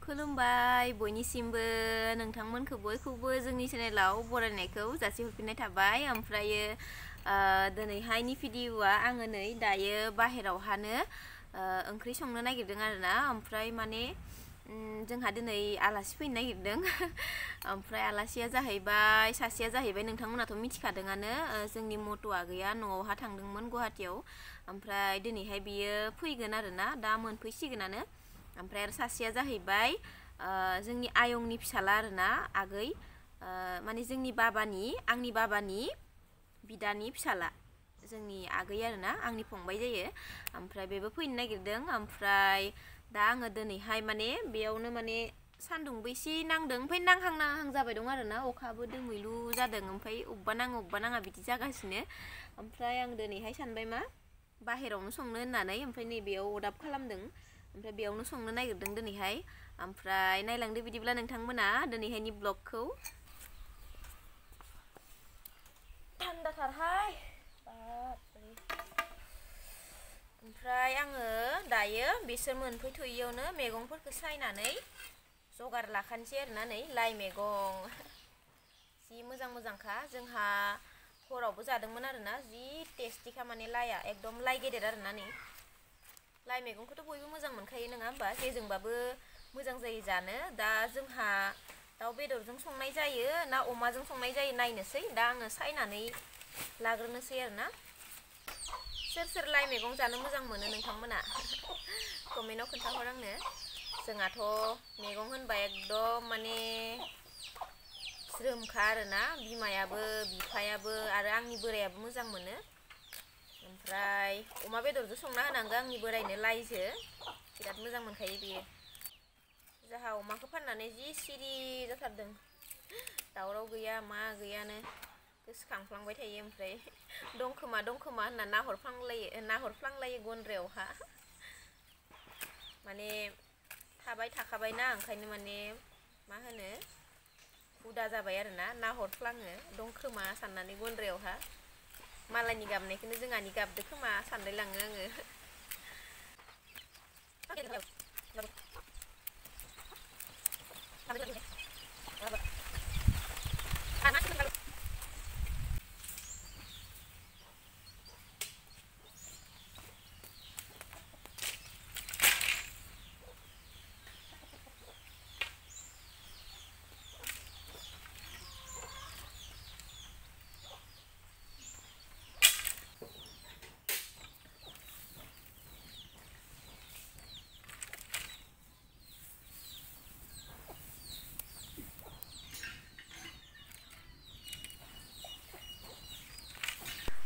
खुलुमबाय बयनिसिमबो नोंथांमोनखौ बयखौबो जोंनि चेनेलाव बरायनायखौ जासिहरफिननाय थाबाय। ओमफ्रायो दिनैहायनि भिडिअआ आङो नै दायो बाहेरावहानो ओंख्रि संनो नागिरदों आरोना। ओमफ्राय माने जोंहा दिनै आलासि फैनो नागिरदों। ओमफ्राय आलासिया जाहैबाय सासेया जाहैबाय नोंथांमोनाथ' मिथिखादोंआनो जोंनि मट' आगैया न'आवहा थांदोंमोन गुवाहाटीयाव। ओमफ्राय दिनैहाय बियो फैगोन आरोना, दा मोनफैसिगोनानो। ओमफ्राय आरो सासेया जाहैबाय जोंनि आयंनि फिसाला आरोना, आगै माने आंनि बाबानि बिदानि फिसाला, जोंनि आगै आरोना, आंनि फंबाय जायो। ओमफ्राय बेबो फैनो नागिरदों। ओमफ्राय दा आङो दिनैहाय माने बेयावनो माने सान्दुंबो एसे नांदों, ओमफ्राय नांहां नांहां जाबाय दं आरोना, अखाबो दोमैलु जादों। ओमफ्राय अबेबा नाङो अबेबा नाङा बिदि जागासिनो। ओमफ्राय आं दिनैहाय सानबाय मा बाहेरावनो संनो होननानै, ओमफ्राय नैबेयाव अरदाब खालामदों। ओमफ्राय बेयावनो संनो नागिरदों दिनैहाय। ओमफ्राय नायलांदो बिदिब्ला नोंथांमोना दिनैहायनि ब्लगखौ। थान्दाथारहाय बाबरे। ओमफ्राय आङो दायो बिसोर मोनफैथ'यैयावनो मैगंफोरखौ सायनानै जगार लाखानोसै आरोना। नै लाइ मैगं जि मोजां मोजांखा, जोंहा हरावबो जादोंमोन आरोना, जि टेस्टिखा माने लाइआ एकदम लाइ गेदेर आरोना। नै लाइ मैगंखौथ' बयबो मोजां मोनखायो नङा होमबा, जेजोंबाबो मोजां जायो जानो। दा जोंहा दाउ बेदरजों संनाय जायो ना अमाजों संनाय जायो नायनोसै। दा आङो सायनानै लाग्रोनोसै आरोना। सोर सोर लाइ मैगं जानो मोजां मोनो नोंथांमोना कमेन्टआव खोन्थाहर आंनो। जोंहाथ' मैगं होनबा एकदम माने ज्रोमखा आरोना, बिमायाबो बिफायाबो आरो आंनि बोरायाबो मोजां मोनो। ओमफ्राय अमा बेदरजों संना होनांगौ आंनि बोरायनो लाइजो, बिराद मोजां मोनखायो बियो। जोंहा अमाखौ फाननानै जि सिरि जाथारदों, दावराव गैया मा गैयानो, गोसोखांफ्लांबाय थायो। ओमफ्राय दंखोमा होनना नाहरफ्लांलायो गन्द्रायावहा। माने थाबाय थाखाबायना, ओंखायनो माने मा होनो हुदा जाबाय आरोना, नाहरफ्लाङो दंखोमा साननानै गन्द्रायावहा। मालायनि गाबनायखौनो जोंहानि गाबदो खोमा सानलायलाङो आङो।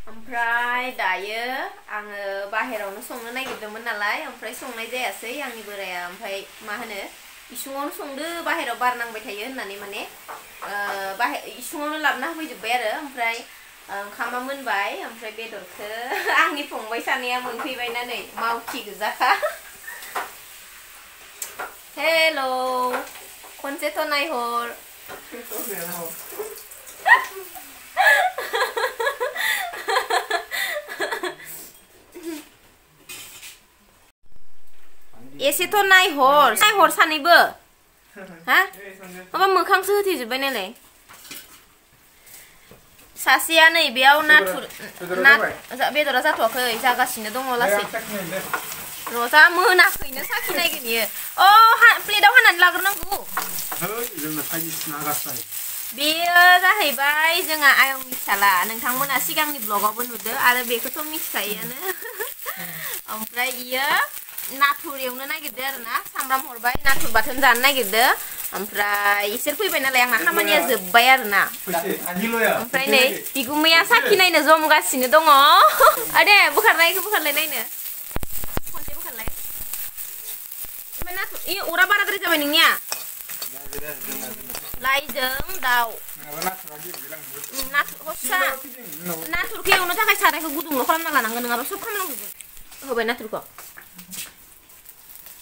ओमफ्राय दायो आङो बाहेरावनो संनो नागिरदोंमोन नालाय, ओमफ्राय संनाय जायासै आंनि बोराया। ओमफ्राय मा होनो इसुङावनो संदो, बाहेरायाव बार नांबाय थायो होननानै माने इसुङावनो लाबोना होफैजोब्बाय आरो। ओमफ्राय ओंखामा मोनबाय, ओमफ्राय बेदरखौ आंनि फंबाय सानैया मोनफैबायना, नै मावखि गोजाखा। हेल' खनसेथ' नायहर। एसेथ' नायहर सानैबो हा, माबा मोखांसो होथेजोब्बाय नालाय। सासेया नै बेयाव बेदरा जाथ'वाखै, जागासिनो दङ लासै। रजा मोनाखैनो साखिनायगोन इयो। प्लेटाव हानानै लाग्रोनांगौ। बेयो जाहैबाय जोंहा आयंनि फिसाला, नोंथांमोना सिगांनि ब्लगावबो नुदो आरो बेखौथ' मिथिखायोआनो। ओमफ्राय इयो नाथुर एवनो नागिरदो आरोना, सामब्राम हरबाय, नाथुर बाथोन जानो नागिरदो। ओमफ्राय इसोर फैबाय नालाय आंना खामानिया जोब्बाय आरोना। ओमफ्राय नै बिगुमैया साखिनायनो जमगासिनो दङ। दे बोखारलाय नायनो, खनसे बोखारलाय। ओमफ्राय नाथुर अरा बाराद्राय जाबाय नोंनिया। लाइजों दाउ नाथुरखौ एवनो थाखाय सारायखौ गुदुंल' खालामना लानांगोन, नङाबा सब खालामनांगौ होबाय नाथुरखौ।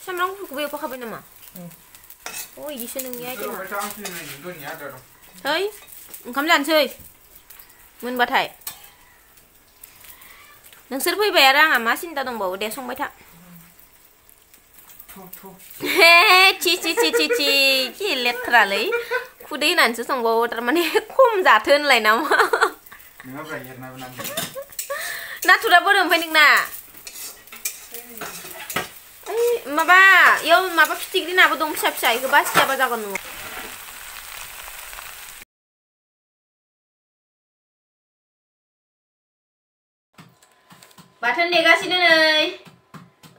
सामब्राम गुफुरखौबो एवफाखाबाय नामा? इदिसो नोंनि आइटेमा। है ओंखाम जानोसै मोनबाथाय। नोंसोर फैबाय आरो आंहा मा सिन्था दंबावो, दे संबाय था। ची कि लेथ्रालै खुदै होनानैसो संबावो थारमाने खम जाथो होनलाय नामा नाथुरा बोरो ओमफ्राय नोंना माबा इयाव माबा फिथिख्रि नाबो दं फिसा फिसा इखो बासियाबा जागोन नोङो बाथोन देगासिनो नै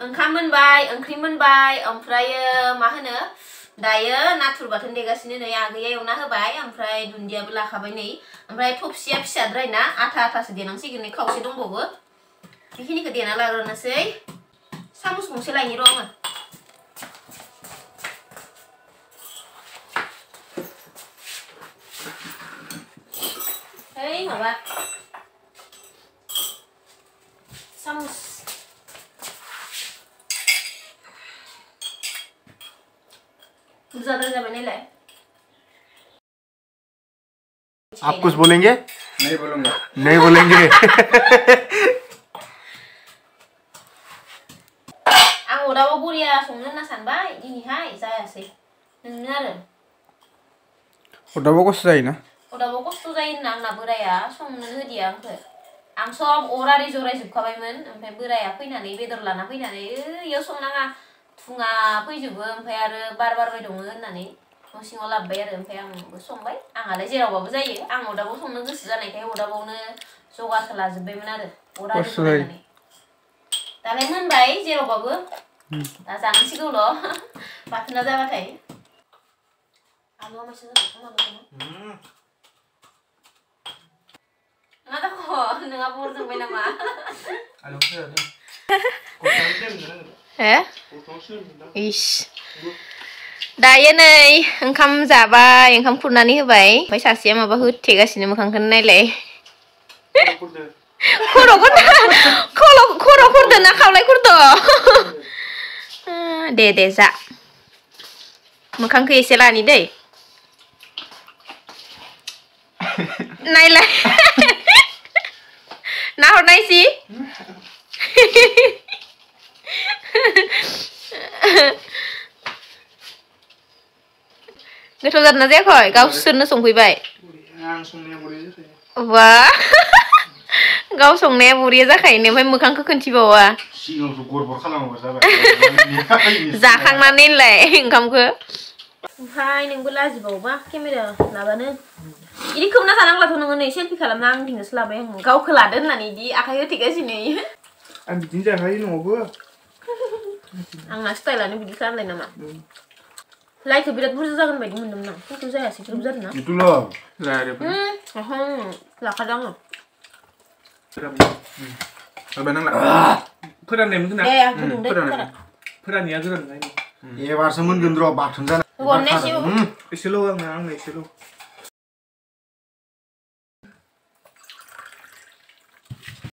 ओंखाम मोनबाय ओंख्रि मोनबाय ओमफ्रायो मा होनो दायो नाथुर बाथोन देगासिनो नै आगैया एवना होबाय ओमफ्राय दुन्दियाबो लाखाबाय नै ओमफ्राय थबसिया फिसाद्राय ना आथा आथासो देनांसिगोन नै खावसे दंबावो बेखिनिखौ देना लाग्रोनोसै सामुस गंसे लायनि र' आङो Hey, माबा सामुस बुरजाद्राय जाबाय नालाय आप कुछ बोलेंगे नहीं बोलूंगा नहीं बोलेंगे आं अदाबाव बरिया संनो होनना सानबाय दिनैहाय जायासै नोंनो आरो अदाबाव खस्थ' जायोना अदाबाव खस्थ' जायो होनना आंना बोराया संनो होदिया आंखो आं सब अरारि जराय जोबखाबायमोन ओमफ्राय बोराया फैनानै बेदर लाना फैनानै इयाव संनाङा थुङा फैजोबो ओमफ्राय आरो बार बारबाय दङ होननानै न' सिङाव लाबोबाय आरो ओमफ्राय आंबो संबाय आंहालाय जेरावबाबो जायो आं अदाबाव संनो गोसो जानायखाय अदाबावनो जगारखौ लाजोबबायमोन आरो अरारि जरायनानै दालाय मोनबाय जेरावबाबो दा जानांसिगौल' बाथोना जाबाथाय आलुआ मासे जाबाय खोमा मा दङ नोंहा बर जोंबाय नामा इस दायो नै ओंखाम जाबाय ओंखाम खुरनानै होबाय ओमफ्राय सासेया माबा होथेगासिनो मोखांखौनो नायलाय खर' खुरदो ना खावलाय खुरदो दे जा मोखांखौ एसे लानि दै नायलाय नाहरनायसि गोथाव जादोंना जायाखै गावसोरनो संफैबाय बा गाव संनाया बरिया जाखायो ओमफ्राय मोखांखौ खोन्थिबावा जाखांनानै होनलाय ओंखामखौ ओमफ्राय नोंबो लाजिबावोबा केमेरा लाबानो इदि खोबना थानांलाथ' नोङो नै सेलफि खालामना आंथिंसो लाबाय आं गावखौ लादो होननानै इदि आखाइ होथेगासिनो आं बिदिनो जाखायो न'आवबो आंना स्टाइलानो बिदिखा होनलाय नामा लाइखौ बिराद बुरजा जागोन बायदि मोन्दोंमोन आं खिन्थु जायासै ग्रोब जादों ना बेखौल' लाखादों आङो फोराननायमोन दे गुदुं दै फोराननाया गोरान एबारसो मोनगोन र' बाथोन जाना हरनायसै एसेल' आंनो एसेल'